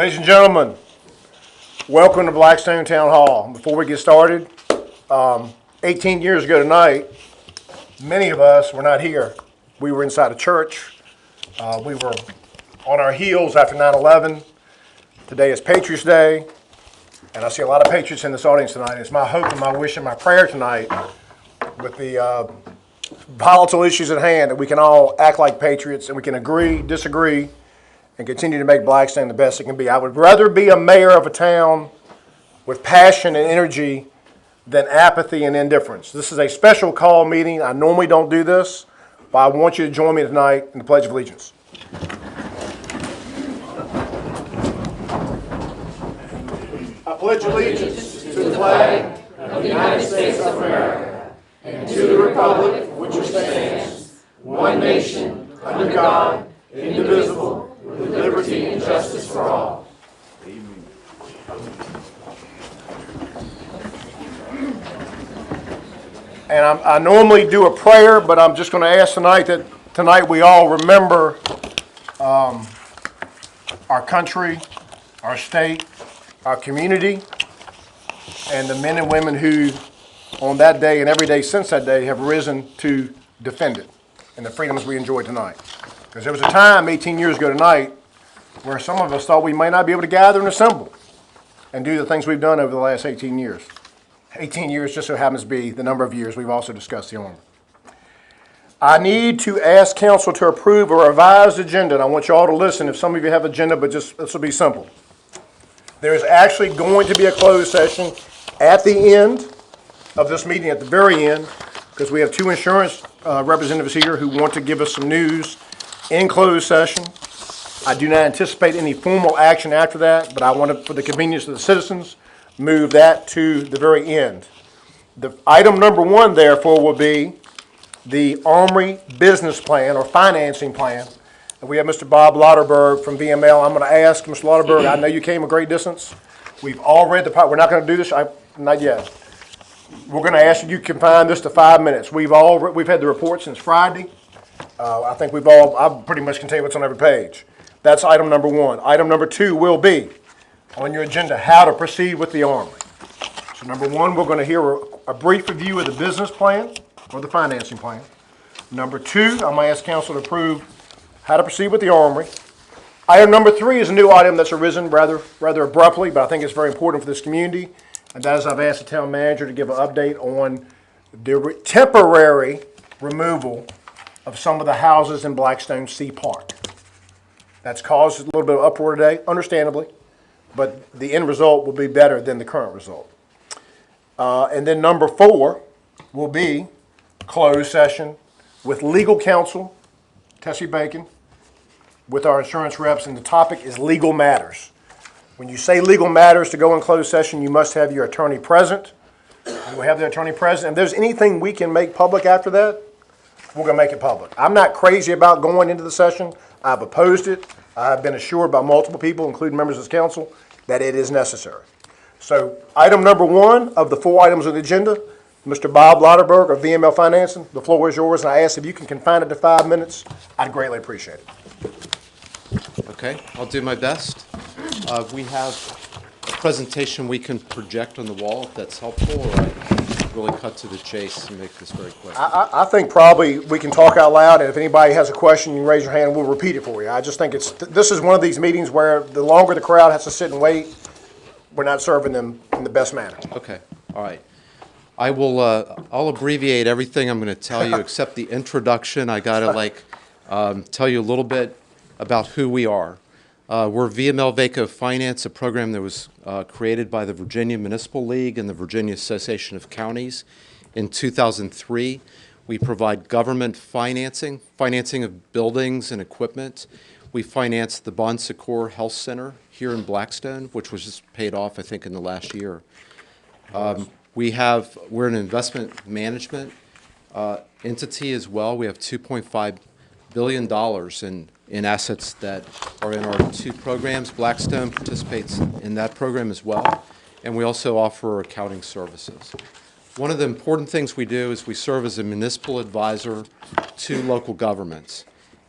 Ladies and gentlemen, welcome to Blackstone Town Hall. Before we get started, 18 years ago tonight, many of us were not here. We were inside a church. We were on our heels after 9/11. Today is Patriots Day, and I see a lot of patriots in this audience tonight. It's my hope and my wish and my prayer tonight, with the volatile issues at hand, that we can all act like patriots and we can agree, disagree, and continue to make Blackstone the best it can be. I would rather be a mayor of a town with passion and energy than apathy and indifference. This is a special call meeting. I normally don't do this, but I want you to join me tonight in the Pledge of Allegiance. I pledge allegiance to the flag of the United States of America and to the republic for which it stands, one nation, under God, indivisible, with liberty and justice for all. Amen. And I normally do a prayer, but I'm just going to ask tonight that tonight we all remember our country, our state, our community, and the men and women who, on that day and every day since that day, have risen to defend it and the freedoms we enjoy tonight. Because there was a time 18 years ago tonight where some of us thought we might not be able to gather and assemble and do the things we've done over the last 18 years. 18 years just so happens to be the number of years we've also discussed the Army. I need to ask council to approve a revised agenda, and I want you all to listen. If some of you have agenda, but just this will be simple. There is actually going to be a closed session at the end of this meeting, at the very end, because we have two insurance representatives here who want to give us some news in closed session. I do not anticipate any formal action after that, but I want to, for the convenience of the citizens, move that to the very end. The item number one, therefore, will be the Armory business plan or financing plan. And we have Mr. Bob Lauterberg from VML. I'm going to ask Mr. Lauterberg, I know you came a great distance. We've all read the part. We're not going to do this. Not yet. We're going to ask you to confine this to 5 minutes. We've had the report since Friday. I think I pretty much can tell you what's on every page. That's item number one. Item number two will be on your agenda, how to proceed with the Armory. So number one, we're going to hear a brief review of the business plan or the financing plan. Number two, I'm going to ask council to approve how to proceed with the Armory. Item number three is a new item that's arisen rather abruptly, but I think it's very important for this community. And that is, I've asked the town manager to give an update on the temporary removal of some of the houses in Blackstone Sea Park. That's caused a little bit of uproar today, understandably, but the end result will be better than the current result. And then number four will be closed session with legal counsel, Tessie Bacon, with our insurance reps, and the topic is legal matters. When you say legal matters to go in closed session, you must have your attorney present. And we'll have the attorney present. If there's anything we can make public after that, we're going to make it public. I'm not crazy about going into the session. I've opposed it. I've been assured by multiple people, including members of this council, that it is necessary. So item number one of the four items on the agenda, Mr. Bob Lauterberg of VML Financing, the floor is yours, and I ask if you can confine it to 5 minutes. I'd greatly appreciate it. Okay, I'll do my best. We have a presentation we can project on the wall, if that's helpful, or I really cut to the chase and make this very quick. I think probably we can talk out loud, and if anybody has a question, you can raise your hand and we'll repeat it for you. I just think this is one of these meetings where the longer the crowd has to sit and wait, we're not serving them in the best manner. Okay, all right. I'll abbreviate everything I'm going to tell you except the introduction. I got to tell you a little bit about who we are. We're VML VACO Finance, a program that was created by the Virginia Municipal League and the Virginia Association of Counties in 2003. We provide government financing of buildings and equipment. We financed the Bon Secours Health Center here in Blackstone, which was just paid off, I think, in the last year. We're an investment management entity as well. We have $2.5 billion in assets that are in our two programs. Blackstone participates in that program as well, and we also offer accounting services. One of the important things we do is we serve as a municipal advisor to local governments.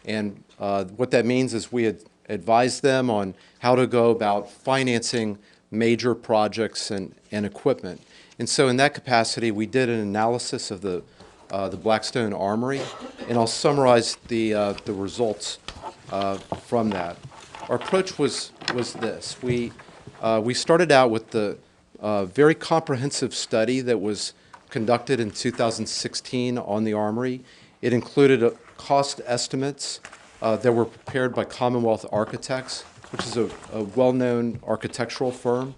And what that means is we advise them on how to go about financing major projects and equipment. And so in that capacity, we did an analysis of the Blackstone Armory, and I'll summarize the results from that. Our approach was this. We started out with the very comprehensive study that was conducted in 2016 on the Armory. It included cost estimates that were prepared by Commonwealth Architects, which is a well-known architectural firm.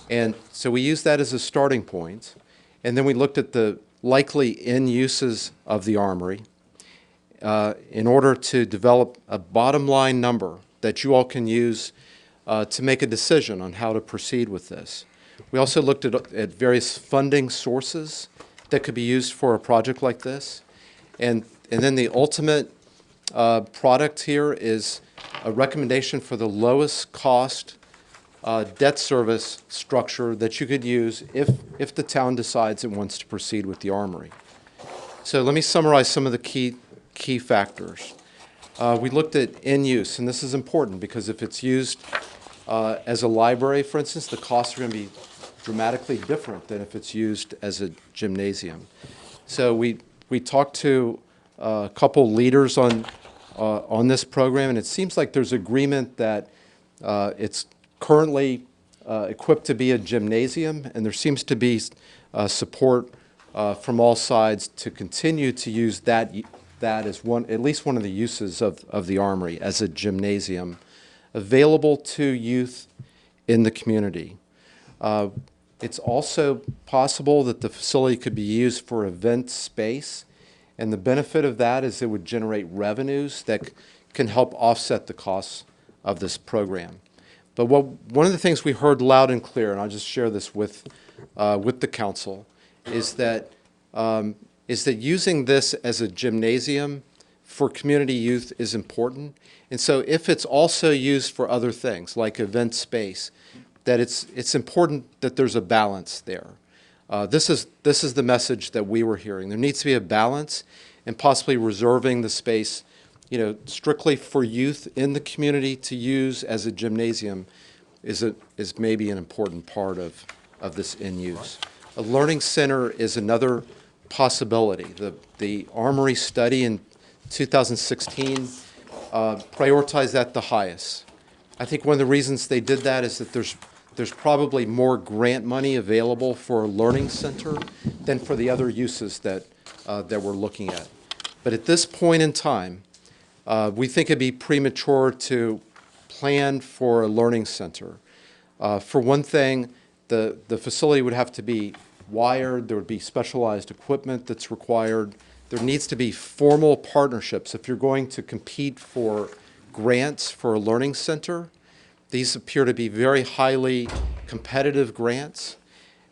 And so we used that as a starting point. And then we looked at the likely end uses of the Armory in order to develop a bottom line number that you all can use to make a decision on how to proceed with this. We also looked at various funding sources that could be used for a project like this. And then the ultimate product here is a recommendation for the lowest cost debt service structure that you could use if the town decides it wants to proceed with the Armory. So let me summarize some of the key factors. We looked at end use, and this is important because if it's used as a library, for instance, the costs are going to be dramatically different than if it's used as a gymnasium. So we talked to a couple leaders on this program, and it seems like there's agreement that it's currently equipped to be a gymnasium, and there seems to be support from all sides to continue to use that as at least one of the uses of the Armory as a gymnasium available to youth in the community. It's also possible that the facility could be used for event space, and the benefit of that is it would generate revenues that can help offset the costs of this program. But one of the things we heard loud and clear, and I'll just share this with the council, is that using this as a gymnasium for community youth is important. And so if it's also used for other things, like event space, that it's important that there's a balance there. This is the message that we were hearing. There needs to be a balance, and possibly reserving the space, strictly for youth in the community to use as a gymnasium is maybe an important part of this in use. A learning center is another possibility. The Armory study in 2016 prioritized that the highest. I think one of the reasons they did that is that there's probably more grant money available for a learning center than for the other uses that we're looking at. But at this point in time, we think it'd be premature to plan for a learning center. For one thing, the facility would have to be wired. There would be specialized equipment that's required. There needs to be formal partnerships. If you're going to compete for grants for a learning center, these appear to be very highly competitive grants,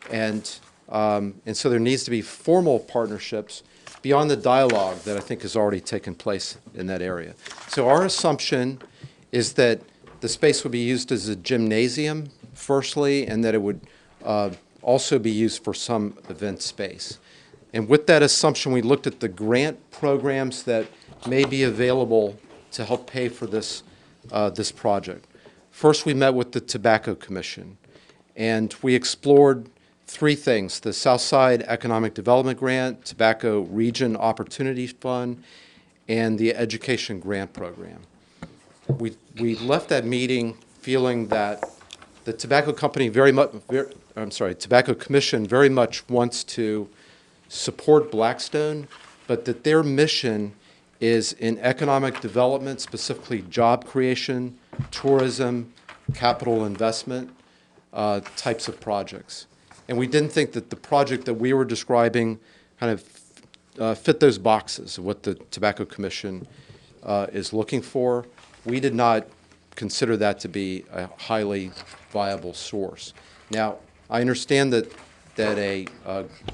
and so there needs to be formal partnerships beyond the dialogue that I think has already taken place in that area. So our assumption is that the space would be used as a gymnasium, firstly, and that it would also be used for some event space. And with that assumption, we looked at the grant programs that may be available to help pay for this project. First, we met with the Tobacco Commission, and we explored three things: the Southside Economic Development Grant, Tobacco Region Opportunity Fund, and the Education Grant Program. We left that meeting feeling that the Tobacco Commission very much wants to support Blackstone, but that their mission is in economic development, specifically job creation, tourism, capital investment types of projects. And we didn't think that the project that we were describing kind of fit those boxes of what the Tobacco Commission is looking for. We did not consider that to be a highly viable source. Now, I understand that a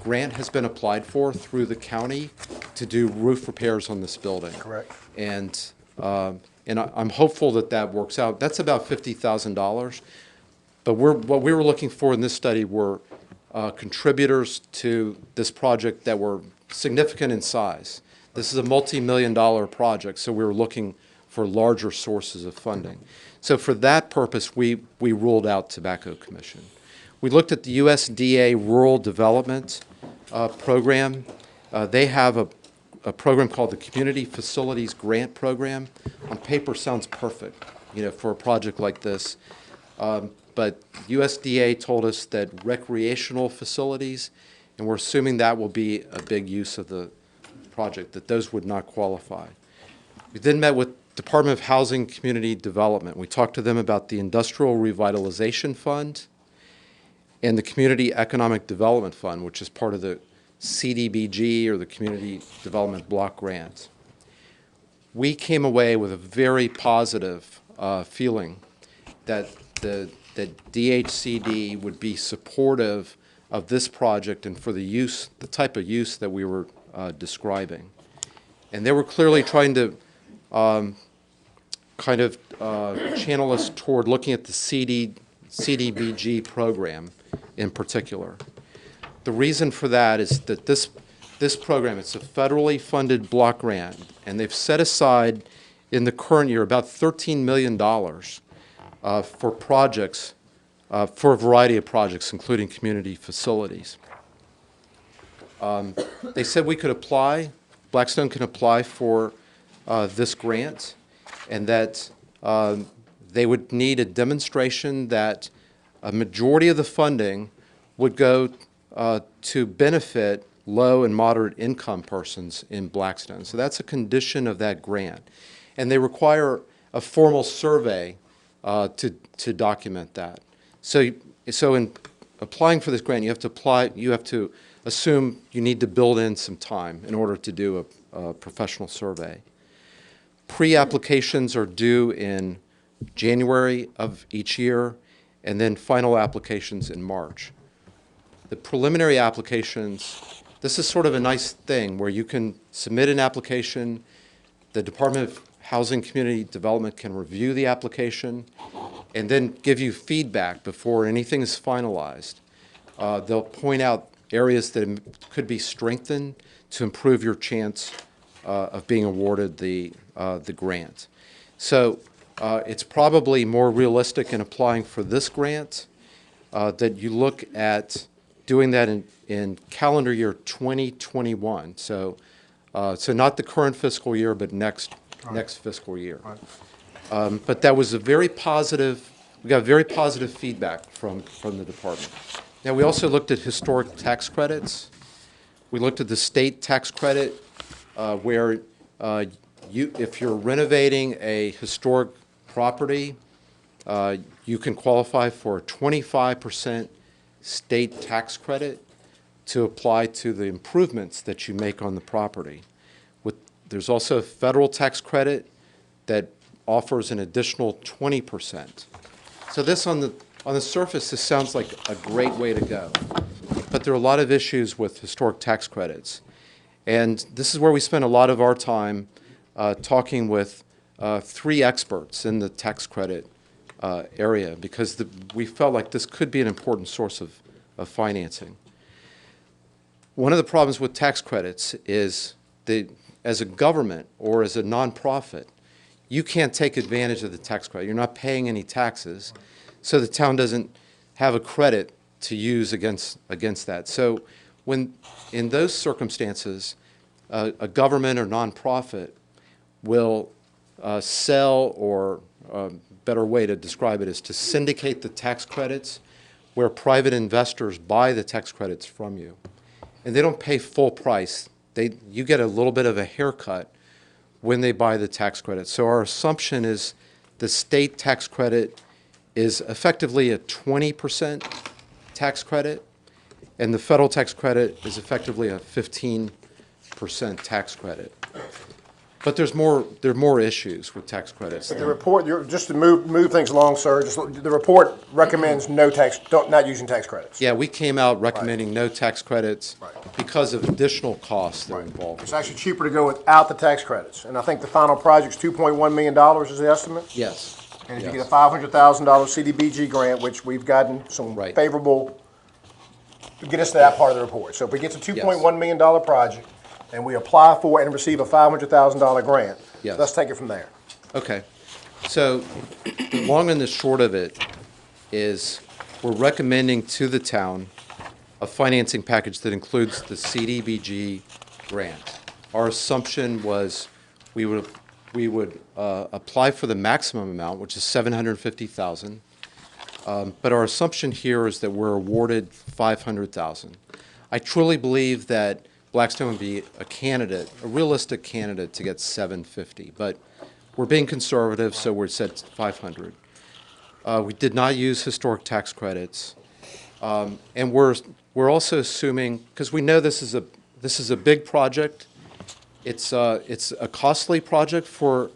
grant has been applied for through the county to do roof repairs on this building. Correct. And I'm hopeful that that works out. That's about $50,000. But what we were looking for in this study were contributors to this project that were significant in size. This is a multi-million-dollar project, so we were looking for larger sources of funding. So for that purpose, we ruled out Tobacco Commission. We looked at the USDA Rural Development Program. They have a program called the Community Facilities Grant Program. On paper, sounds perfect, for a project like this. But USDA told us that recreational facilities, and we're assuming that will be a big use of the project, that those would not qualify. We then met with Department of Housing Community Development. We talked to them about the Industrial Revitalization Fund and the Community Economic Development Fund, which is part of the CDBG, or the Community Development Block Grant. We came away with a very positive feeling that that DHCD would be supportive of this project and for the type of use that we were describing. And they were clearly trying to channel us toward looking at the CDBG program in particular. The reason for that is that this program, it's a federally funded block grant, and they've set aside in the current year about $13 million for projects, for a variety of projects, including community facilities. They said we could apply, Blackstone can apply for this grant, and that they would need a demonstration that a majority of the funding would go to benefit low and moderate income persons in Blackstone. So that's a condition of that grant. And they require a formal survey to document that. So in applying for this grant, you have to assume you need to build in some time in order to do a professional survey. Pre-applications are due in January of each year, and then final applications in March. The preliminary applications, this is sort of a nice thing where you can submit an application, the Department of Housing Community Development can review the application and then give you feedback before anything is finalized. They'll point out areas that could be strengthened to improve your chance of being awarded the grant. So it's probably more realistic in applying for this grant that you look at doing that in calendar year 2021. So not the current fiscal year, but next fiscal year. Right. But that was we got very positive feedback from the department. Now, we also looked at historic tax credits. We looked at the state tax credit where if you're renovating a historic property, you can qualify for a 25% state tax credit to apply to the improvements that you make on the property. There's also a federal tax credit that offers an additional 20%. So this on the surface, this sounds like a great way to go. But there are a lot of issues with historic tax credits. And this is where we spend a lot of our time talking with 3 experts in the tax credit area, because we felt like this could be an important source of financing. One of the problems with tax credits is that as a government or as a nonprofit, you can't take advantage of the tax credit. You're not paying any taxes, so the town doesn't have a credit to use against that. So in those circumstances, a government or nonprofit will sell, or a better way to describe it is to syndicate the tax credits, where private investors buy the tax credits from you. And they don't pay full price. You get a little bit of a haircut when they buy the tax credit. So our assumption is the state tax credit is effectively a 20% tax credit, and the federal tax credit is effectively a 15% tax credit. But there are more issues with tax credits. The report, just to move things along, sir, the report recommends not using tax credits. Yeah, we came out recommending no tax credits because of additional costs that are involved. It's actually cheaper to go without the tax credits. And I think the final project's $2.1 million is the estimate. Yes. And if you get a $500,000 CDBG grant, which we've gotten some favorable, to get us to that part of the report. So if we get to $2.1 million project, and we apply for and receive a $500,000 grant, Yes. let's take it from there. Okay. So the long and the short of it is we're recommending to the town a financing package that includes the CDBG grant. Our assumption was we would apply for the maximum amount, which is $750,000. But our assumption here is that we're awarded $500,000. I truly believe that Blackstone would be a candidate, a realistic candidate to get $750,000, but we're being conservative, so we're set $500,000. We did not use historic tax credits, and we're also assuming, because we know this is a big project. It's a costly project for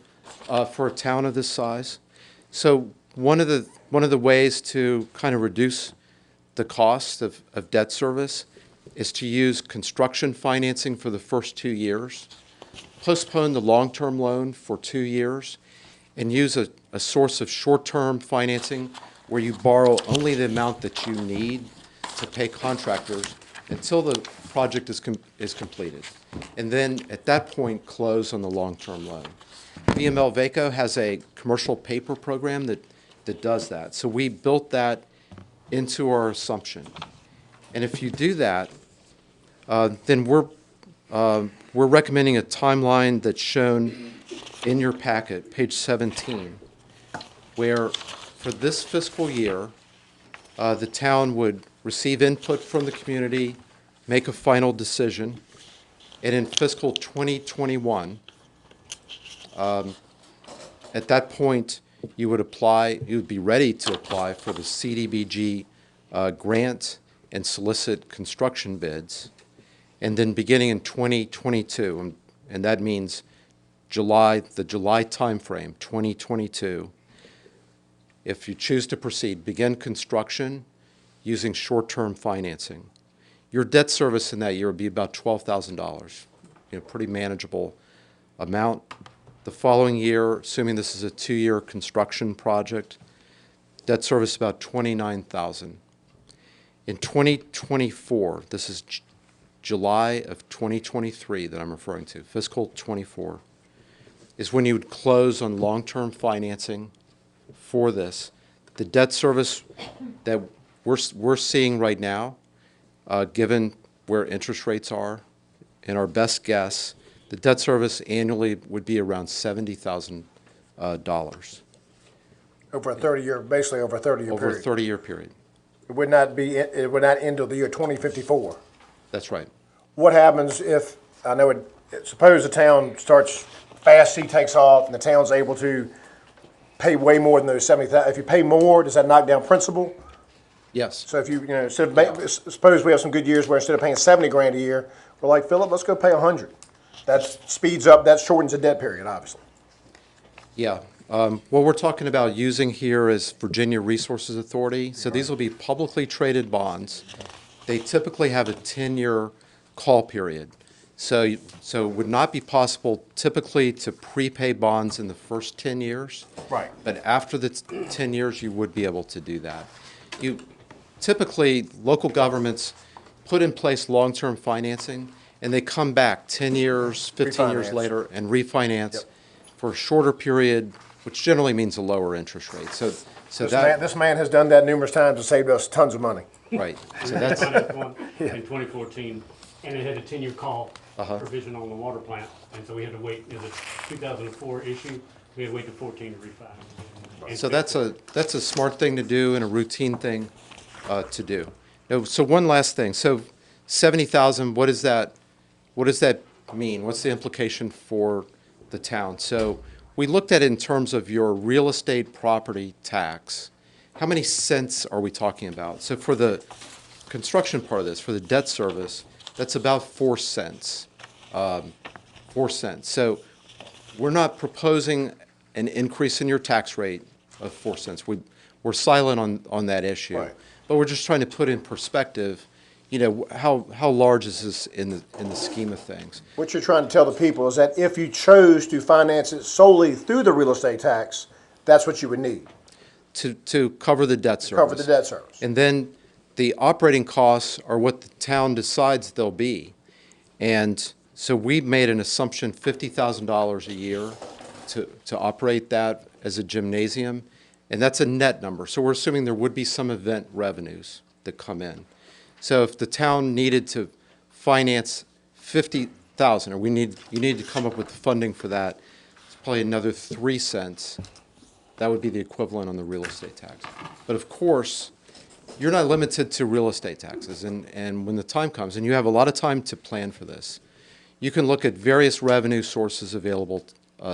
a town of this size. So one of the ways to kind of reduce the cost of debt service is to use construction financing for the first 2 years, postpone the long-term loan for 2 years, and use a source of short-term financing where you borrow only the amount that you need to pay contractors until the project is completed. And then at that point, close on the long-term loan. VML VACO has a commercial paper program that does that. So we built that into our assumption. And if you do that, then we're recommending a timeline that's shown in your packet, page 17, where for this fiscal year, the town would receive input from the community, make a final decision, and in fiscal 2021, at that point, you would be ready to apply for the CDBG grant and solicit construction bids. And then beginning in 2022, and that means the July timeframe, 2022, if you choose to proceed, begin construction using short-term financing. Your debt service in that year would be about $12,000, pretty manageable amount. The following year, assuming this is a 2-year construction project, debt service about $29,000. In 2024, this is July of 2023 that I'm referring to, fiscal 24, is when you would close on long-term financing for this. The debt service that we're seeing right now, given where interest rates are, and our best guess, the debt service annually would be around $70,000. Over a 30-year, basically over a 30-year Over a period. 30-year period. It would not end until the year 2054. That's right. What happens if, suppose the town starts, Fast C takes off, and the town's able to pay way more than those 70,000. If you pay more, does that knock down principal? Yes. So if suppose we have some good years where instead of paying 70 grand a year, we're like, Philip, let's go pay 100. That speeds up, that shortens the debt period, obviously. Yeah. What we're talking about using here is Virginia Resources Authority. So these will be publicly traded bonds. They typically have a 10-year call period. So it would not be possible typically to prepay bonds in the first 10 years. Right. But after the 10 years, you would be able to do that. Typically, local governments put in place long-term financing, and they come back 10 years, 15 years Refinance. later, and refinance Yep. for a shorter period, which generally means a lower interest rate. So This man has done that numerous times and saved us tons of money. right. So We that's, had one in 2014, and it had a 10-year call provision on the water plant, and so we had to wait, it was a 2004 issue, we had to wait to 14 to refi. so that's a smart thing to do and a routine thing to do. Now, so one last thing. So 70,000, what does that mean? What's the implication for the town? So we looked at it in terms of your real estate property tax. How many cents are we talking about? So for the construction part of this, for the debt service, that's about 4 cents. 4 cents. So we're not proposing an increase in your tax rate of 4 cents. We're silent on that issue. Right. But we're just trying to put in perspective, how large is this in the scheme of things? What you're trying to tell the people is that if you chose to finance it solely through the real estate tax, that's what you would need. To cover the debt service. Cover the debt service. And then the operating costs are what the town decides they'll be. And so we made an assumption $50,000 a year to operate that as a gymnasium, and that's a net number. So we're assuming there would be some event revenues that come in. So if the town needed to finance 50,000, or you need to come up with the funding for that, it's probably another 3 cents. That would be the equivalent on the real estate tax. But of course, you're not limited to real estate taxes, and when the time comes, and you have a lot of time to plan for this, you can look at various revenue sources available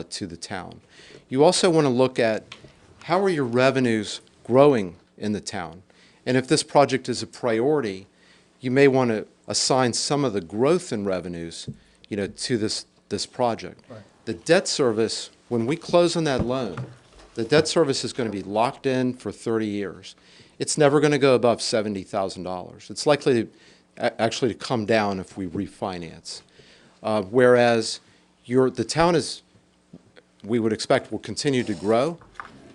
to the town. You also want to look at how are your revenues growing in the town. And if this project is a priority, you may want to assign some of the growth in revenues, to this project. Right. The debt service, when we close on that loan, the debt service is going to be locked in for 30 years. It's never going to go above $70,000. It's likely actually to come down if we refinance. Whereas the town we would expect, will continue to grow.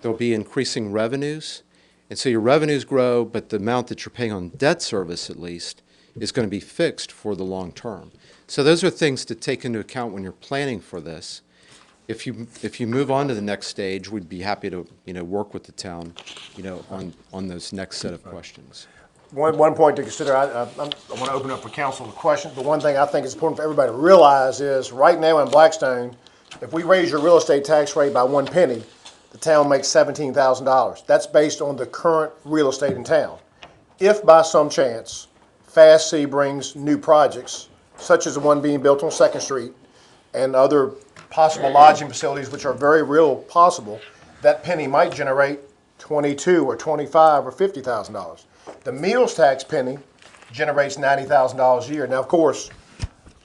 There'll be increasing revenues. And so your revenues grow, but the amount that you're paying on debt service, at least, is going to be fixed for the long term. So those are things to take into account when you're planning for this. If you move on to the next stage, we'd be happy to work with the town on those next set of questions. One point to consider, I want to open up for council the question, but one thing I think is important for everybody to realize is right now in Blackstone, if we raise your real estate tax rate by 1 penny, the town makes $17,000. That's based on the current real estate in town. If by some chance Fast C brings new projects, such as the one being built on 2nd Street and other possible lodging facilities, which are very real possible, that penny might generate $22,000 or $25,000 or $50,000. The meals tax penny generates $90,000 a year. Now, of course,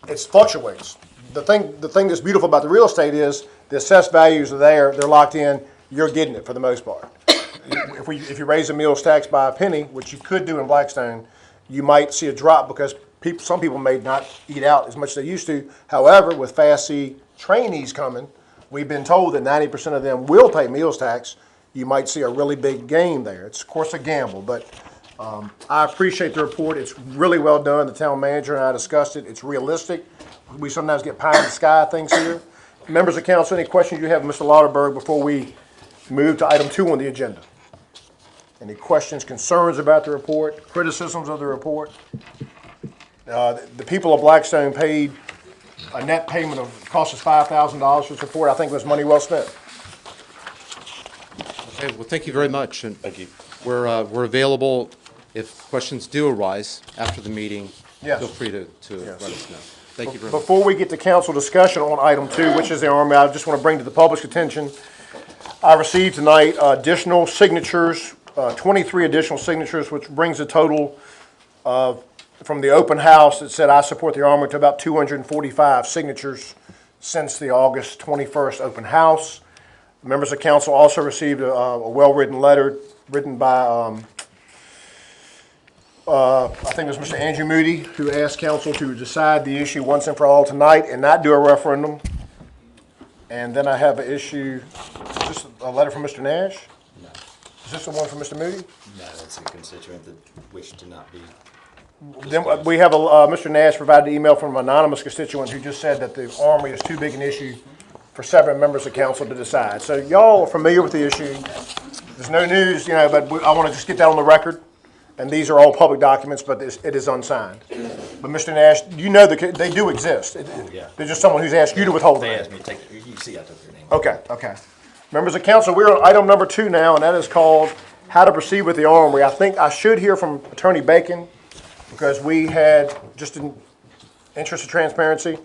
it fluctuates. The thing that's beautiful about the real estate is the assessed values are there, they're locked in, you're getting it for the most part. If you raise the meals tax by a penny, which you could do in Blackstone, you might see a drop because some people may not eat out as much as they used to. However, with Fast C trainees coming, we've been told that 90% of them will pay meals tax. You might see a really big gain there. It's, of course, a gamble, but I appreciate the report. It's really well done. The town manager and I discussed it. It's realistic. We sometimes get pie in the sky things here. Members of council, any questions you have, Mr. Lauterberg, before we move to item 2 on the agenda? Any questions, concerns about the report, criticisms of the report? The people of Blackstone paid a net payment of, cost us $5,000 for this report. I think it was money well spent. Okay, well, thank you very much. And thank you. We're available if questions do arise after the meeting. Yes. Feel free to let us know. Thank you very much. Before we get to council discussion on item 2, which is the Army, I just want to bring to the public's attention, I received tonight additional signatures, 23 additional signatures, which brings the total from the open house that said I support the Army to about 245 signatures since the August 21st open house. Members of council also received a well-written letter written by I think it was Mr. Andrew Moody, who asked council to decide the issue once and for all tonight and not do a referendum. And then I have an issue, is this a letter from Mr. Nash? No. Is this the one from Mr. Moody? No, that's a constituent that wished to not be. Then we have Mr. Nash provided an email from an anonymous constituent who just said that the Armory is too big an issue for 7 members of council to decide. So y'all are familiar with the issue. There's no news, but I want to just get that on the record. And these are all public documents, but it is unsigned. But Mr. Nash, they do exist. Yeah. They're just someone who's asked you to withhold They them. asked me to take, you see I took their name. Okay. Members of council, we're on item number 2 now, and that is called How to Proceed with the Armory. I think I should hear from Attorney Bacon, because we had, just in interest of transparency,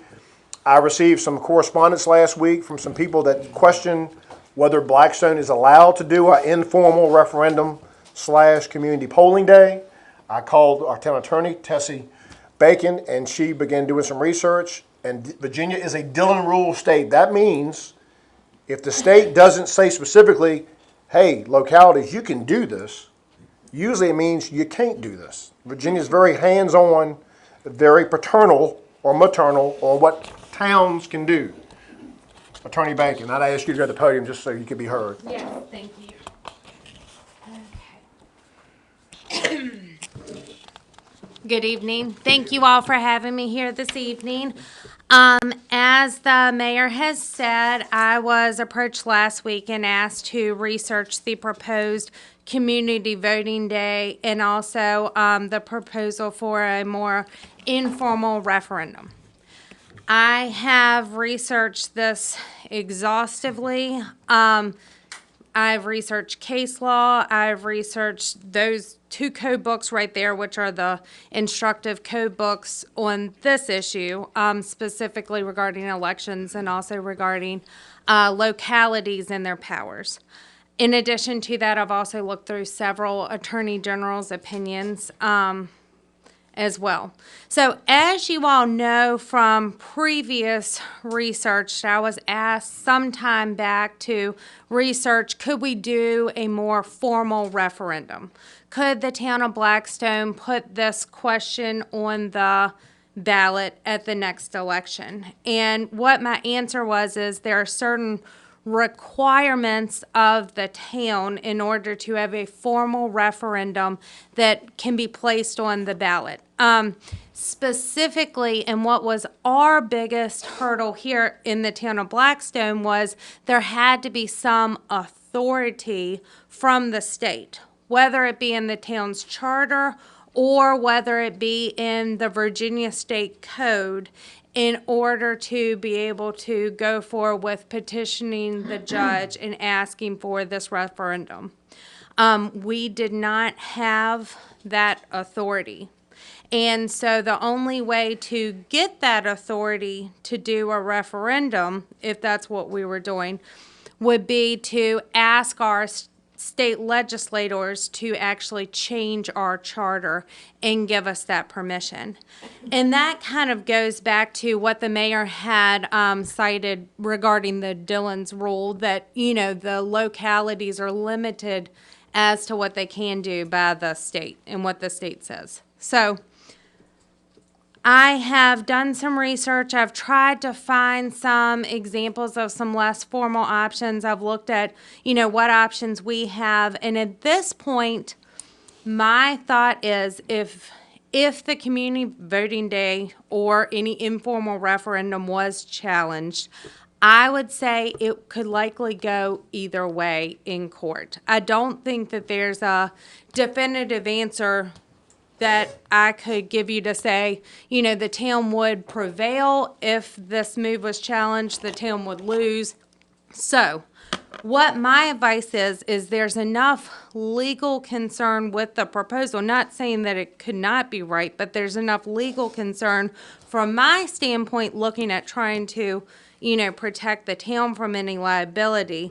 I received some correspondence last week from some people that question whether Blackstone is allowed to do an informal referendum / community polling day. I called our town attorney, Tessie Bacon, and she began doing some research. And Virginia is a Dillon rule state. That means if the state doesn't say specifically, hey, localities, you can do this, usually it means you can't do this. Virginia is very hands-on, very paternal or maternal on what towns can do. Attorney Bacon, I'd ask you to go to the podium just so you could be heard. Yes, thank you. Good evening. Thank you all for having me here this evening. As the mayor has said, I was approached last week and asked to research the proposed community voting day and also the proposal for a more informal referendum. I have researched this exhaustively. I've researched case law. I've researched those two code books right there, which are the instructive code books on this issue, specifically regarding elections and also regarding localities and their powers. In addition to that, I've also looked through several attorney general's opinions as well. So as you all know from previous research, I was asked some time back to research, could we do a more formal referendum? Could the town of Blackstone put this question on the ballot at the next election? And what my answer was is there are certain requirements of the town in order to have a formal referendum that can be placed on the ballot. Specifically, and what was our biggest hurdle here in the town of Blackstone was there had to be some authority from the state, whether it be in the town's charter or whether it be in the Virginia State Code, in order to be able to go forward with petitioning the judge and asking for this referendum. We did not have that authority. And so the only way to get that authority to do a referendum, if that's what we were doing, would be to ask our state legislators to actually change our charter and give us that permission. And that kind of goes back to what the mayor had cited regarding the Dillon's rule, that, you know, the localities are limited as to what they can do by the state and what the state says. So I have done some research. I've tried to find some examples of some less formal options. I've looked at, you know, what options we have. And at this point, my thought is if the community voting day or any informal referendum was challenged, I would say it could likely go either way in court. I don't think that there's a definitive answer that I could give you to say, you know, the town would prevail if this move was challenged, the town would lose. So what my advice is there's enough legal concern with the proposal, not saying that it could not be right, but there's enough legal concern from my standpoint looking at trying to, you know, protect the town from any liability,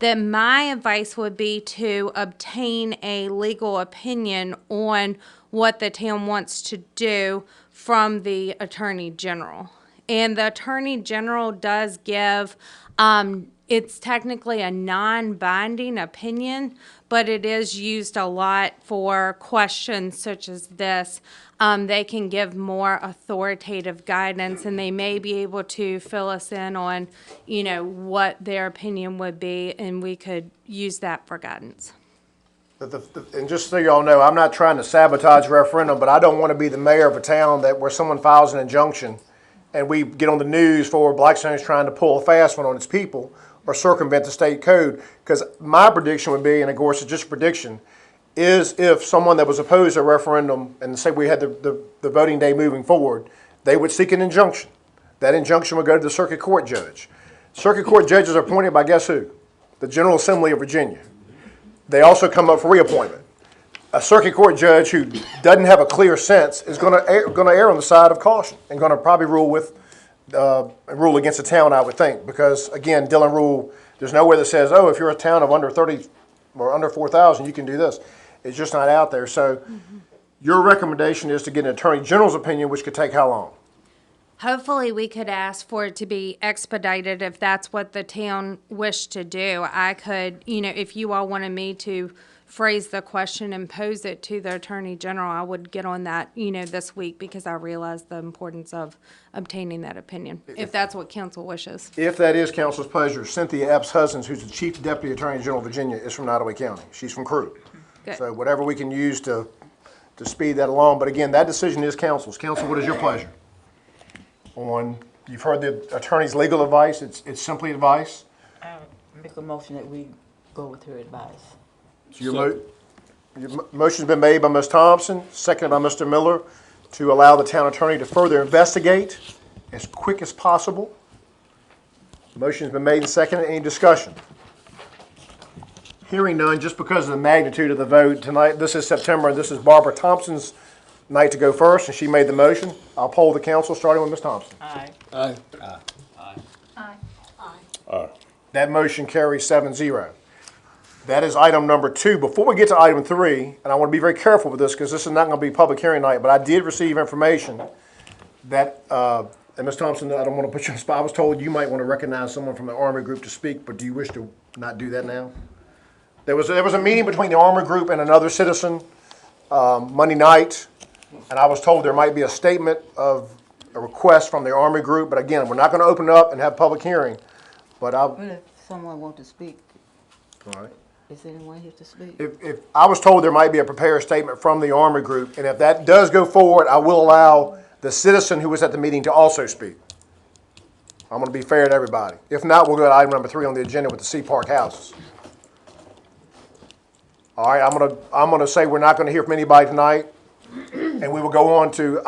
that my advice would be to obtain a legal opinion on what the town wants to do from the Attorney General. And the Attorney General does give, it's technically a non-binding opinion, but it is used a lot for questions such as this. They can give more authoritative guidance, and they may be able to fill us in on, you know, what their opinion would be, and we could use that for guidance. And just so y'all know, I'm not trying to sabotage referendum, but I don't want to be the mayor of a town where someone files an injunction and we get on the news for Blackstone's trying to pull a fast one on its people or circumvent the state code. Because my prediction would be, and of course it's just a prediction, is if someone that was opposed to a referendum and say we had the voting day moving forward, they would seek an injunction. That injunction would go to the circuit court judge. Circuit court judges are appointed by guess who? The General Assembly of Virginia. They also come up for reappointment. A circuit court judge who doesn't have a clear sense is going to err on the side of caution and going to probably rule against the town, I would think, because again, Dillon rule, there's nowhere that says, oh, if you're a town of under 30 or under 4,000, you can do this. It's just not out there. So your recommendation is to get an Attorney General's opinion, which could take how long? Hopefully, we could ask for it to be expedited if that's what the town wished to do. I could, you know, if you all wanted me to phrase the question and pose it to the Attorney General, I would get on that, you know, this week, because I realize the importance of obtaining that opinion, if that's what council wishes. If that is council's pleasure, Cynthia Epps Hussins, who's the Chief Deputy Attorney General of Virginia, is from Nottaway County. She's from Crew. Good. So whatever we can use to speed that along. But again, that decision is council's. Council, what is your pleasure on You've heard the attorney's legal advice. It's simply advice. I make a motion that we go with her advice. So your motion's been made by Ms. Thompson, seconded by Mr. Miller, to allow the town attorney to further investigate as quick as possible. Motion's been made and seconded. Any discussion? Hearing none, just because of the magnitude of the vote tonight, this is September, and this is Barbara Thompson's night to go first, and she made the motion. I'll poll the council, starting with Ms. Thompson. Aye. That motion carries 7-0. That is item number 2. Before we get to item 3, and I want to be very careful with this because this is not going to be public hearing night, but I did receive information that, and Ms. Thompson, I don't want to put you on the spot. I was told you might want to recognize someone from the Army Group to speak, but do you wish to not do that now? There was a meeting between the Army Group and another citizen Monday night, and I was told there might be a statement of a request from the Army Group, but again, we're not going to open it up and have public hearing, but Well, if someone wants to speak, all right. is anyone here to speak? If I was told there might be a prepared statement from the Army Group, and if that does go forward, I will allow the citizen who was at the meeting to also speak. I'm going to be fair to everybody. If not, we'll go to item number 3 on the agenda with the Sea Park houses. All right, I'm gonna say we're not going to hear from anybody tonight, and we will go on to.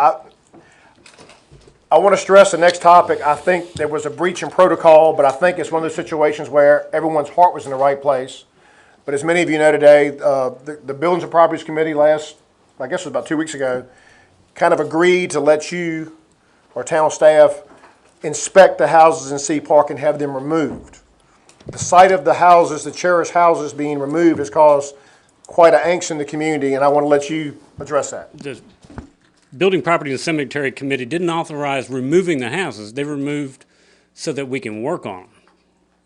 I want to stress the next topic. I think there was a breach in protocol, but I think it's one of those situations where everyone's heart was in the right place. But as many of you know today, the Buildings and Properties Committee I guess it was about 2 weeks ago, kind of agreed to let you, or town staff, inspect the houses in Sea Park and have them removed. The sight of the houses, the cherished houses being removed has caused quite an angst in the community, and I want to let you address that. The Building, Property, and Cemetery Committee didn't authorize removing the houses. They removed so that we can work on them.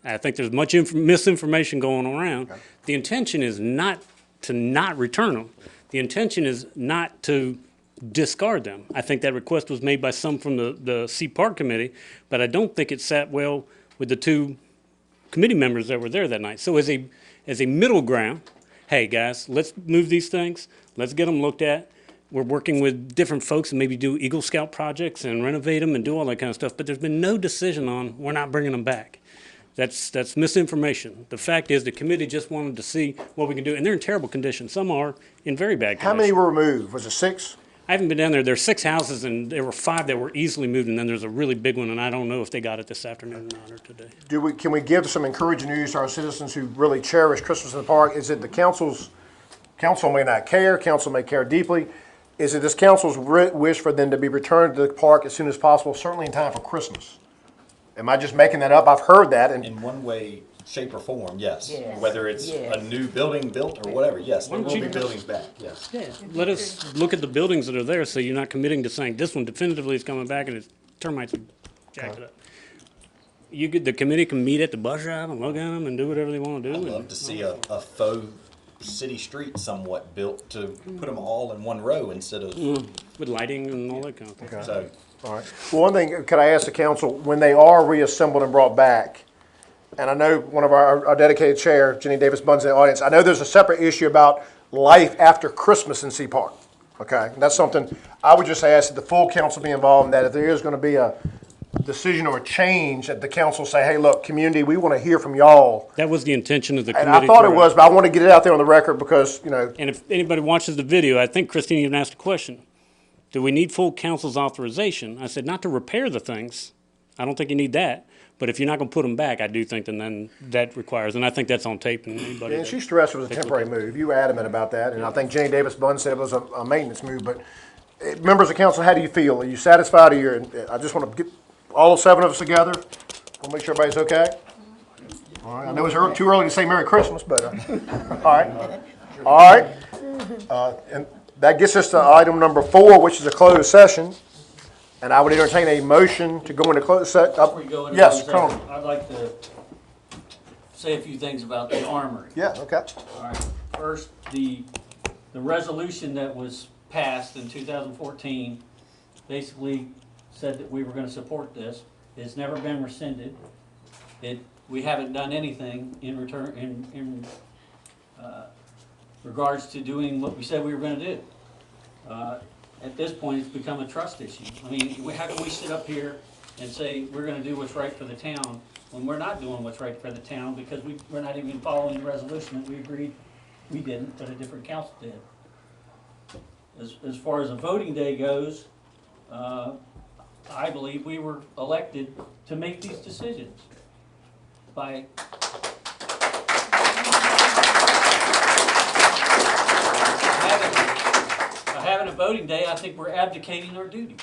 I think there's much misinformation going around. Okay. The intention is not to not return them. The intention is not to discard them. I think that request was made by some from the Sea Park Committee, but I don't think it sat well with the 2 committee members that were there that night. So as a middle ground, hey guys, let's move these things. Let's get them looked at. We're working with different folks and maybe do Eagle Scout projects and renovate them and do all that kind of stuff. But there's been no decision on we're not bringing them back. That's misinformation. The fact is the committee just wanted to see what we can do. And they're in terrible condition. Some are in very bad condition. How many were removed? Was it 6? I haven't been down there. There's 6 houses and there were 5 that were easily moved. And then there's a really big one. And I don't know if they got it this afternoon or not or today. Can we give some encouraging news to our citizens who really cherish Christmas in the park? Is it the council may not care, council may care deeply. Is it this council's wish for them to be returned to the park as soon as possible, certainly in time for Christmas? Am I just making that up? I've heard that. And In one way, shape, or form, yes. Yes. Whether it's Yes. a new building built or whatever, yes, there Why don't will be you- buildings back, yes. Yeah, let us look at the buildings that are there so you're not committing to saying this one definitively is coming back and it's termites have jacked it up. The committee can meet at the bus drive and look at them and do whatever they want to do. I'd love to see a faux city street somewhat built to put them all in one row instead of, With lighting and all that kind of stuff. so. all right. Well, one thing, could I ask the council, when they are reassembled and brought back, and I know one of our dedicated chair, Jenny Davis Bunn's in the audience, I know there's a separate issue about life after Christmas in Sea Park. Okay, and that's something I would just ask that the full council be involved in that. If there is going to be a decision or a change, that the council say, hey, look, community, we want to hear from y'all. That was the intention of the And committee. I thought it was, but I want to get it out there on the record because, And if anybody watches the video, I think Christine even asked a question. Do we need full council's authorization? I said, not to repair the things. I don't think you need that. But if you're not going to put them back, I do think then that requires, and I think that's on tape. And anybody. and she stressed it was a temporary move. You were adamant about that, and I think Jenny Davis Bunn said it was a maintenance move. But members of council, how do you feel? Are you satisfied? I just want to get all 7 of us together. We'll make sure everybody's okay. All right. I know it's too early to say Merry Christmas, but all right. And that gets us to item number 4, which is a closed session. And I would entertain a motion to go into closed session. Before we go into Yes, closed Colonel. session, I'd like to say a few things about the armory. Yeah, okay. All right. First, the resolution that was passed in 2014 basically said that we were going to support this. It's never been rescinded. We haven't done anything in return in regards to doing what we said we were going to do. At this point, it's become a trust issue. I mean, how can we sit up here and say, we're gonna do what's right for the town, when we're not doing what's right for the town, because we're not even following the resolution that we agreed, we didn't, but a different council did. As far as a voting day goes, I believe we were elected to make these decisions by having a voting day. I think we're abdicating our duty.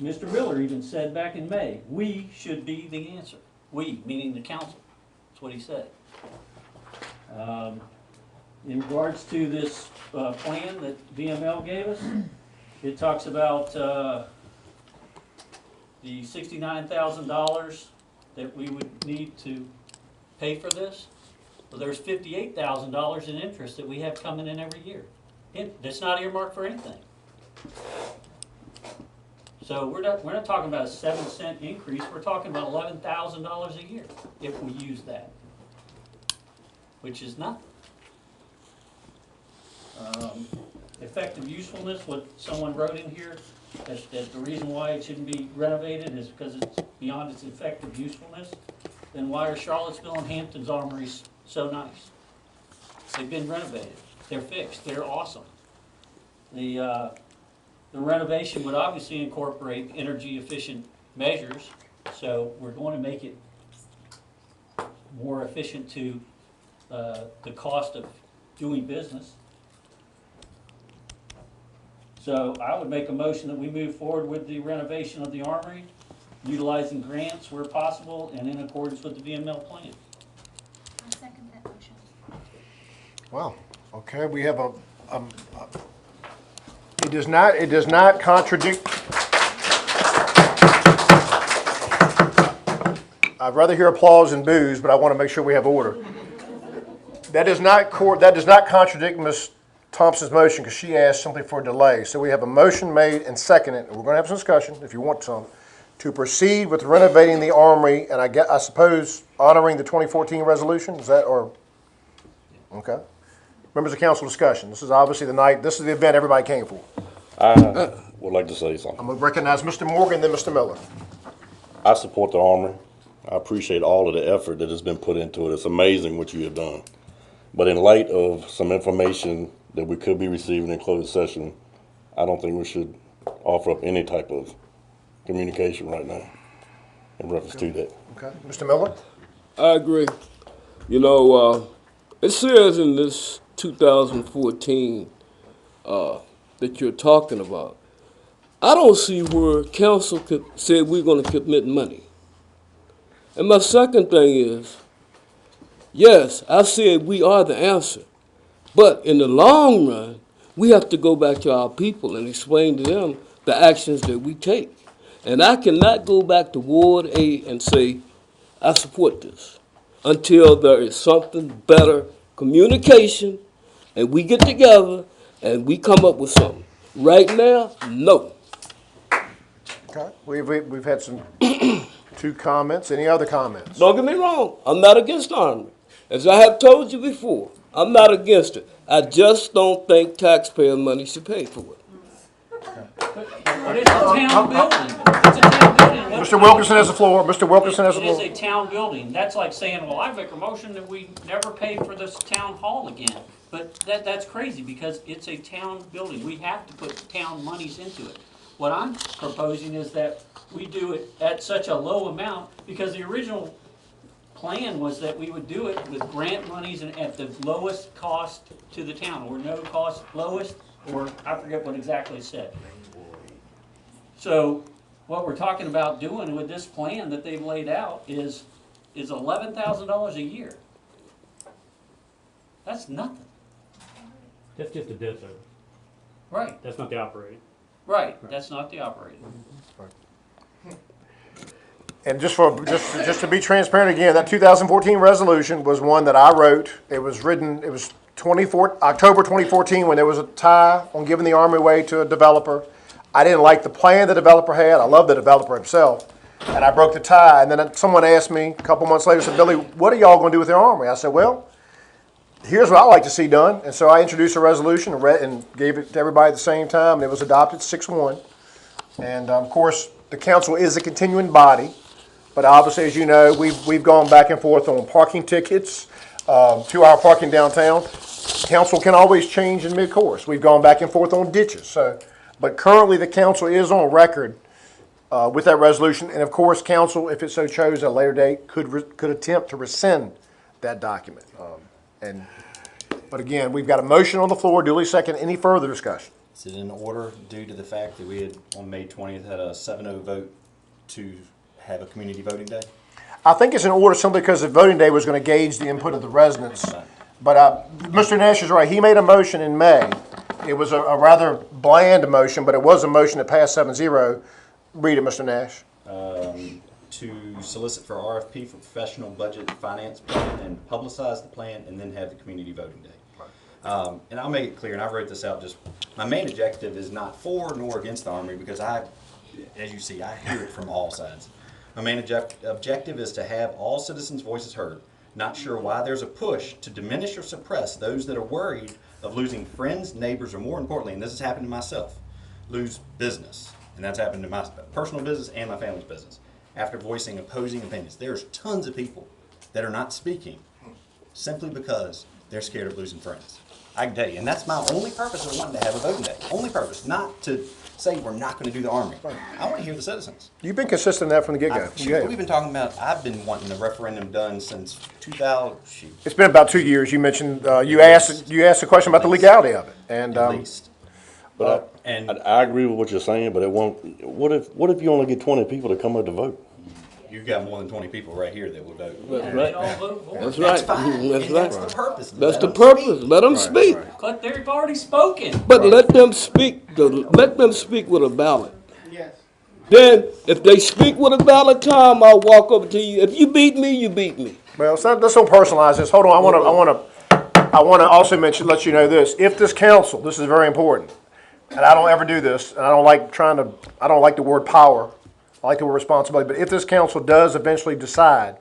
Mr. Miller even said back in May, we should be the answer. We, meaning the council. That's what he said. In regards to this plan that VML gave us, it talks about the $69,000 that we would need to pay for this. Well, there's $58,000 in interest that we have coming in every year. That's not earmarked for anything. So we're not talking about a 7-cent increase. We're talking about $11,000 a year if we use that, which is nothing. Effective usefulness, what someone wrote in here, that the reason why it shouldn't be renovated is because it's beyond its effective usefulness. Then why are Charlottesville and Hampton's armories so nice? They've been renovated. They're fixed. They're awesome. The renovation would obviously incorporate energy efficient measures, so we're going to make it more efficient to the cost of doing business. So I would make a motion that we move forward with the renovation of the armory, utilizing grants where possible and in accordance with the VML plan. I second that motion. Wow, okay, we have it does not contradict. I'd rather hear applause than boos, but I want to make sure we have order. That does not contradict Ms. Thompson's motion because she asked simply for a delay. So we have a motion made and seconded, and we're going to have some discussion if you want some, to proceed with renovating the armory and I suppose honoring the 2014 resolution. Is that or okay? Members of council discussion. This is obviously the night. This is the event everybody came for. I would like to say something. I'm going to recognize Mr. Morgan, then Mr. Miller. I support the armory. I appreciate all of the effort that has been put into it. It's amazing what you have done. But in light of some information that we could be receiving in closed session, I don't think we should offer up any type of communication right now in reference to that. Okay. Mr. Miller? I agree. You know, it says in this 2014 that you're talking about, I don't see where council said we're going to commit money. And my second thing is, yes, I said we are the answer. But in the long run, we have to go back to our people and explain to them the actions that we take. And I cannot go back to Ward A and say, I support this, until there is something better, communication, and we get together and we come up with something. Right now, no. Okay. We've had some two comments. Any other comments? Don't get me wrong, I'm not against the Army. As I have told you before, I'm not against it. I just don't think taxpayer money should pay for it. But it's a town building. It's a town building. Mr. Wilkinson has the floor. Mr. Wilkinson has the It is floor. a town building. That's like saying, well, I make a motion that we never pay for this town hall again. But that's crazy because it's a town building. We have to put town monies into it. What I'm proposing is that we do it at such a low amount because the original plan was that we would do it with grant monies and at the lowest cost to the town, or no cost lowest, or I forget what exactly it said. So what we're talking about doing with this plan that they've laid out is $11,000 a year. That's nothing. That's just a debt service. Right, That's not the operating. right. That's not the operating. And just to be transparent again, that 2014 resolution was one that I wrote. It was written, it was October 2014 when there was a tie on giving the Army away to a developer. I didn't like the plan the developer had. I love the developer himself. And I broke the tie. And then someone asked me a couple months later, said, Billy, what are y'all going to do with the Armory? I said, well, here's what I like to see done. And so I introduced a resolution and gave it to everybody at the same time. And it was adopted 6-1. And of course, the council is a continuing body, but obviously, as you know, we've gone back and forth on parking tickets, 2-hour parking downtown. Council can always change in mid-course. We've gone back and forth on ditches, so, but currently the council is on record with that resolution, and of course, council, if it so chose at a later date, could attempt to rescind that document. But again, we've got a motion on the floor, duly second. Any further discussion? Is it in order due to the fact that we had, on May 20th, had a 7-0 vote to have a community voting day? I think it's in order simply because the voting day was going to gauge the input of the residents. But Mr. Nash is right. He made a motion in May. It was a rather bland motion, but it was a motion that passed 7-0. Read it, Mr. Nash. To solicit for RFP for professional budget finance plan and publicize the plan and then have the community voting day. And I'll make it clear, and I wrote this out, just my main objective is not for nor against the Armory because as you see, I hear it from all sides. My main objective is to have all citizens' voices heard. Not sure why there's a push to diminish or suppress those that are worried of losing friends, neighbors, or more importantly, and this has happened to myself, lose business. And that's happened to my personal business and my family's business. After voicing opposing opinions, there's tons of people that are not speaking simply because they're scared of losing friends. I can tell you, and that's my only purpose of wanting to have a voting day. Only purpose, not to say we're not going to do the Armory. I want to hear the citizens. You've been consistent in that from the get-go. We've been talking about, I've been wanting the referendum done since 2000, It's been about 2 years. You mentioned, you asked a question about the legality of it. And, at least. But I agree with what you're saying, but it won't. What if you only get 20 people to come out to vote? You've got more than 20 people right here that will vote. That's right. That's That's fine. right. And that's the purpose. That's the purpose. Let them speak. But they've already spoken. But let them speak. Let them speak with a ballot. Yes. Then, if they speak with a ballot, Tom, I'll walk over to you. If you beat me, you beat me. well, let's don't personalize this. Hold on. I want to also let you know this. If this council, this is very important, and I don't ever do this, and I don't like the word power. I like the word responsibility, but if this council does eventually decide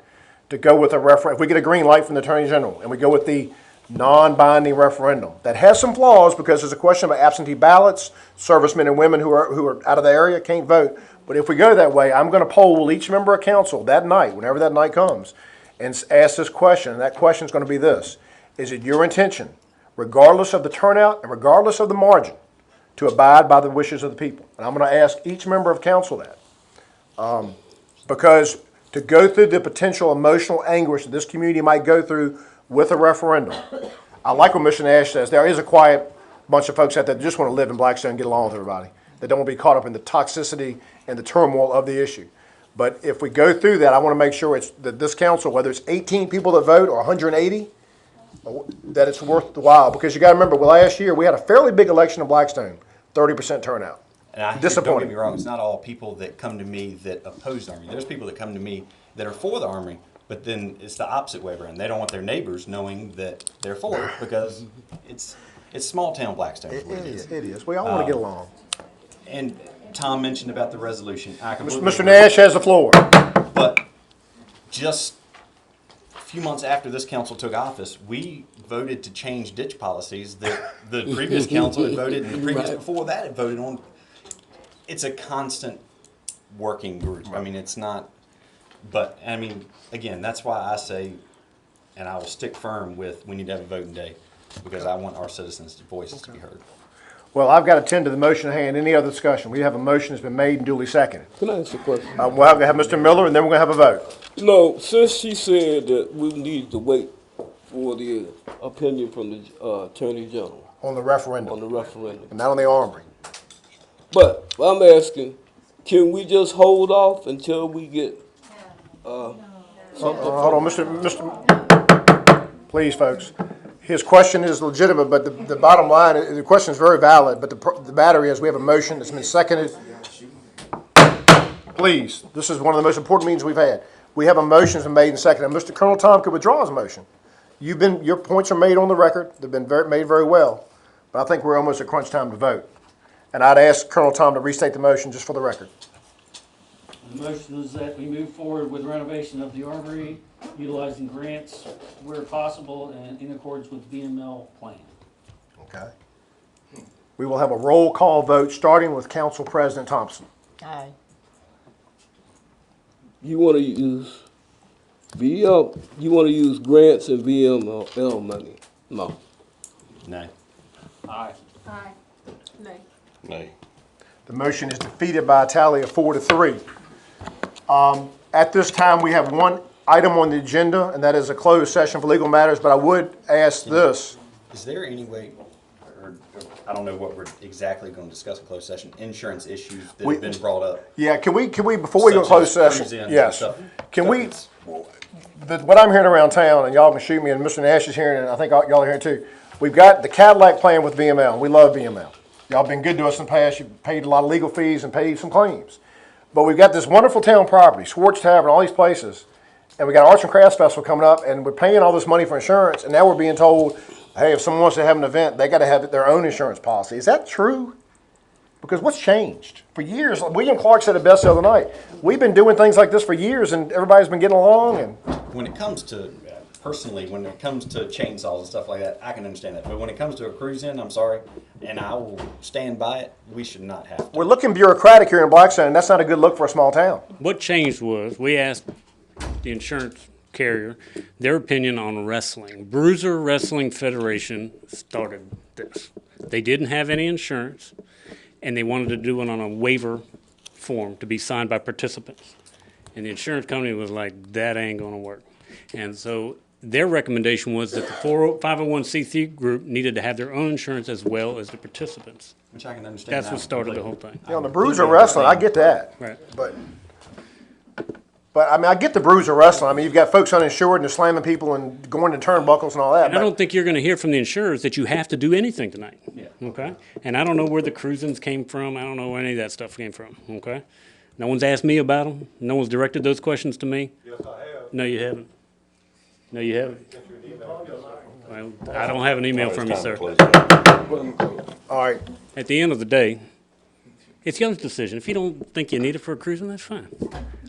to go with a referendum, if we get a green light from the Attorney General and we go with the non-binding referendum, that has some flaws because there's a question about absentee ballots, servicemen and women who are out of the area can't vote. But if we go that way, I'm going to poll each member of council that night, whenever that night comes, and ask this question. And that question is going to be this: is it your intention, regardless of the turnout and regardless of the margin, to abide by the wishes of the people? And I'm going to ask each member of council that. Because to go through the potential emotional anguish that this community might go through with a referendum, I like what Mr. Nash says. There is a quiet bunch of folks out there that just want to live in Blackstone and get along with everybody. They don't want to be caught up in the toxicity and the turmoil of the issue. But if we go through that, I want to make sure that this council, whether it's 18 people that vote or 180, that it's worth the while. Because you got to remember, last year we had a fairly big election in Blackstone, 30% turnout. And don't get me wrong, it's not all people that come to me that oppose the Armory. There's people that come to me that are for the Armory, but then it's the opposite way around. They don't want their neighbors knowing that they're for it because it's small town Blackstone. It is. We all want to get along. And Tom mentioned about the resolution. Mr. Nash has the floor. But just a few months after this council took office, we voted to change ditch policies that the previous council had voted and the previous before that had voted on. It's a constant working group. I mean, it's not, but I mean, again, that's why I say, and I will stick firm with, we need to have a voting day because I want our citizens' voices to be heard. Well, I've got to tend to the motion at hand. Any other discussion? We have a motion that's been made and duly seconded. Can I ask a question? We'll have Mr. Miller, and then we're going to have a vote. You know, since she said that we need to wait for the opinion from the Attorney General On the referendum. and not on the Armory. But I'm asking, can we just hold off until we get Hold on, Mr. Please, folks. His question is legitimate, but the bottom line, the question is very valid, but the matter is we have a motion that's been seconded. Please, this is one of the most important meetings we've had. We have a motion that's been made and seconded. Mr. Colonel Tom could withdraw his motion. Your points are made on the record. They've been made very well, but I think we're almost at crunch time to vote. And I'd ask Colonel Tom to restate the motion just for the record. The motion is that we move forward with renovation of the Armory, utilizing grants where possible and in accordance with the VML plan. Okay. We will have a roll call vote starting with Council President Thompson. Aye. You want to use VM, you want to use grants and VML money? No. No. Aye. Aye. Nay. Nay. The motion is defeated by a tally of 4-3. At this time, we have one item on the agenda, and that is a closed session for legal matters, but I would ask this. Is there any way, or I don't know what we're exactly going to discuss in closed session, insurance issues that have been brought up? Yeah, can we, before we go to Such closed as session? cruise-ins and Yes. stuff. Can we, Stuff what I'm hearing around town, and y'all can shoot me, and Mr. Nash is hearing it, and I think y'all are hearing it too. We've got the Cadillac plan with VML. We love VML. Y'all been good to us in the past. You've paid a lot of legal fees and paid some claims. But we've got this wonderful town property, Schwartz Tavern, all these places, and we got Arts and Crafts Festival coming up, and we're paying all this money for insurance, and now we're being told, hey, if someone wants to have an event, they got to have their own insurance policy. Is that true? Because what's changed? For years, William Clark said it best the other night. We've been doing things like this for years, and everybody's been getting along. And When it comes to, personally, when it comes to chainsaws and stuff like that, I can understand that. But when it comes to a cruise-in, I'm sorry, and I will stand by it, we should not have to. we're looking bureaucratic here in Blackstone, and that's not a good look for a small town. What changed was we asked the insurance carrier their opinion on wrestling. Bruiser Wrestling Federation started this. They didn't have any insurance, and they wanted to do it on a waiver form to be signed by participants. And the insurance company was like, that ain't gonna work. And so their recommendation was that the 501c3 group needed to have their own insurance as well as the participants. Which I can understand. That's now what started the completely. whole thing. You know, the Bruiser Wrestling, I get that. Right. But I mean, I get the Bruiser Wrestling. I mean, you've got folks uninsured and they're slamming people and going to turnbuckles and all that. And I don't think you're gonna hear from the insurers that you have to do anything tonight. Yeah. Okay? And I don't know where the cruisins came from. I don't know where any of that stuff came from. Okay? No one's asked me about them. No one's directed those questions to me. Yes, I have. No, you haven't. No, you haven't. Well, I don't have an email from you, sir. All right. At the end of the day, it's y'all's decision. If you don't think you need it for a cruising, that's fine.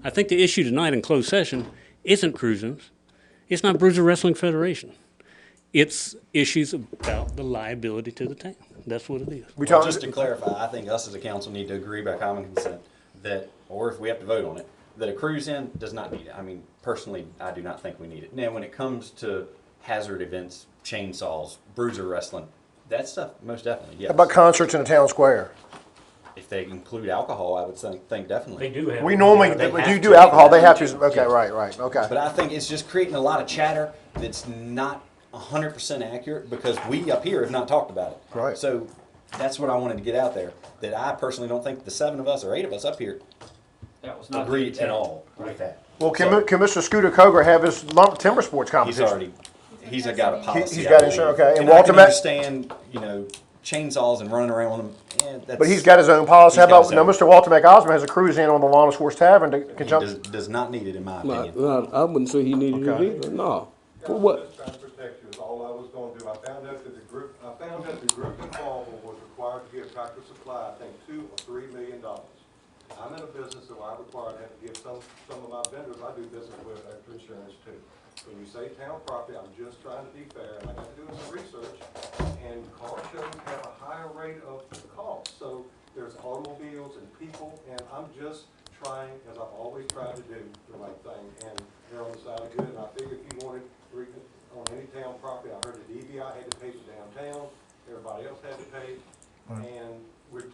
I think the issue tonight in closed session isn't cruisins. It's not Bruiser Wrestling Federation. It's issues about the liability to the town. That's what it is. We Well, talked, just to clarify, I think us as a council need to agree by common consent that, or if we have to vote on it, that a cruise-in does not need it. I mean, personally, I do not think we need it. Now, when it comes to hazard events, chainsaws, Bruiser Wrestling, that stuff, most definitely, yes. how about concerts in the town square? If they include alcohol, I would think definitely. They do have. We normally, They when have you to. do alcohol, they have to, Yes. okay, right, okay. But I think it's just creating a lot of chatter that's not 100% accurate because we up here have not talked about it. Right. So that's what I wanted to get out there, that I personally don't think the 7 of us or 8 of us up here That was not the agree intent. at all with that. Well, can So, Mr. Scooter Coger have his timber sports he's competition? already, he's got a policy. He's I got believe. insurance, okay. And And I Walter can Mack- understand, chainsaws and running around with them. That's, But he's got his own policy. How He's got about, his now, own. Mr. Walter McOsmer has a cruise in on the lawn of Schwartz Tavern to he jump. does not need it in my opinion. I wouldn't say he needed Okay. it either, no. For what? Just trying to protect you is all I was gonna do. I found out that the group involved was required to give Tractor Supply, I think, $2 or $3 million. I'm in a business, so I require to have to give some of my vendors I do business with extra insurance too. When you say town property, I'm just trying to be fair, and I got to do some research, and car shows have a higher rate of cost. So there's automobiles and people, and I'm just trying, as I've always tried to do, the right thing, and they're on the side of good, and I figure if you wanted on any town property, I heard that EBI had to pay for downtown, everybody else had to pay, and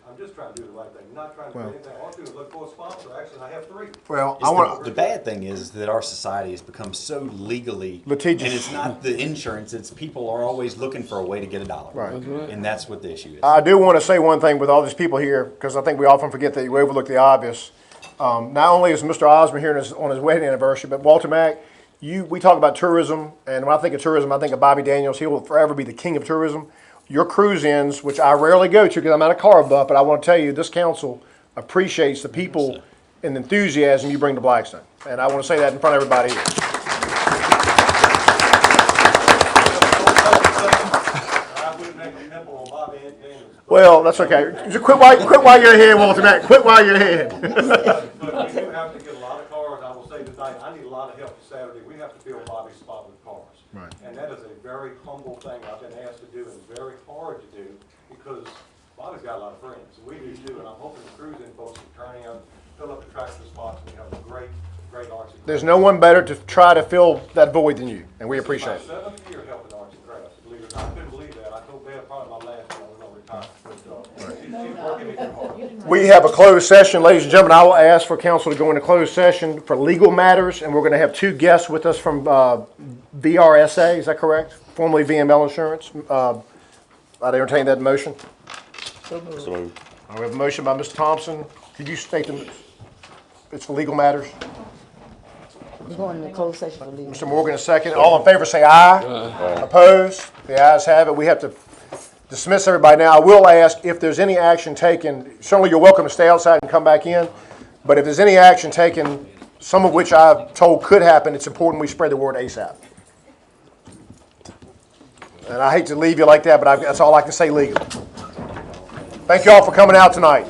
I'm just trying to do the right thing, not trying to do anything. All I do is look for a sponsor, actually, I have 3. Well, It's I want the bad thing is that our society has become so legally Litigious. and it's not the insurance; it's people are always looking for a way to get a dollar, Right. and that's what the issue is. I do want to say one thing with all these people here, because I think we often forget that we overlook the obvious. Not only is Mr. Osborne here on his wedding anniversary, but Walter Mack, we talk about tourism, and when I think of tourism, I think of Bobby Daniels. He will forever be the king of tourism. Your cruise-ins, which I rarely go to because I'm not a car buff, but I want to tell you, this council appreciates the people and the enthusiasm you bring to Blackstone. And I want to say that in front of everybody here. I wouldn't make a pimple on Bobby and Daniels. Well, that's okay. Just quit while you're ahead, Walter Mack. Quit while you're ahead. But we do have to get a lot of cars. I will say tonight, I need a lot of help Saturday. We have to fill Bobby's spot with cars. Right. And that is a very humble thing I've been asked to do and very hard to do because Bobby's got a lot of friends, and we do too, and I'm hoping the cruising folks can turn in, fill up the tractor spots, and we have a great arts and There's no one better to try to fill that void than you, and we appreciate it. My 7th year helping arts and crafts, believe it or not. I couldn't believe that. I told Beth probably my last one, I was gonna retire. But, she's working me too hard. We have a closed session, ladies and gentlemen. I will ask for council to go into closed session for legal matters, and we're going to have 2 guests with us from VRSA, is that correct? Formerly VML Insurance. I'd entertain that motion. So moved. We have a motion by Mr. Thompson. Could you state it's for legal matters? We're going into closed session for legal. Mr. Morgan, a second. All in favor, say aye. Opposed? The ayes have it. We have to dismiss everybody now. I will ask if there's any action taken. Certainly, you're welcome to stay outside and come back in. But if there's any action taken, some of which I've told could happen, it's important we spread the word ASAP. And I hate to leave you like that, but that's all I can say legally. Thank you all for coming out tonight.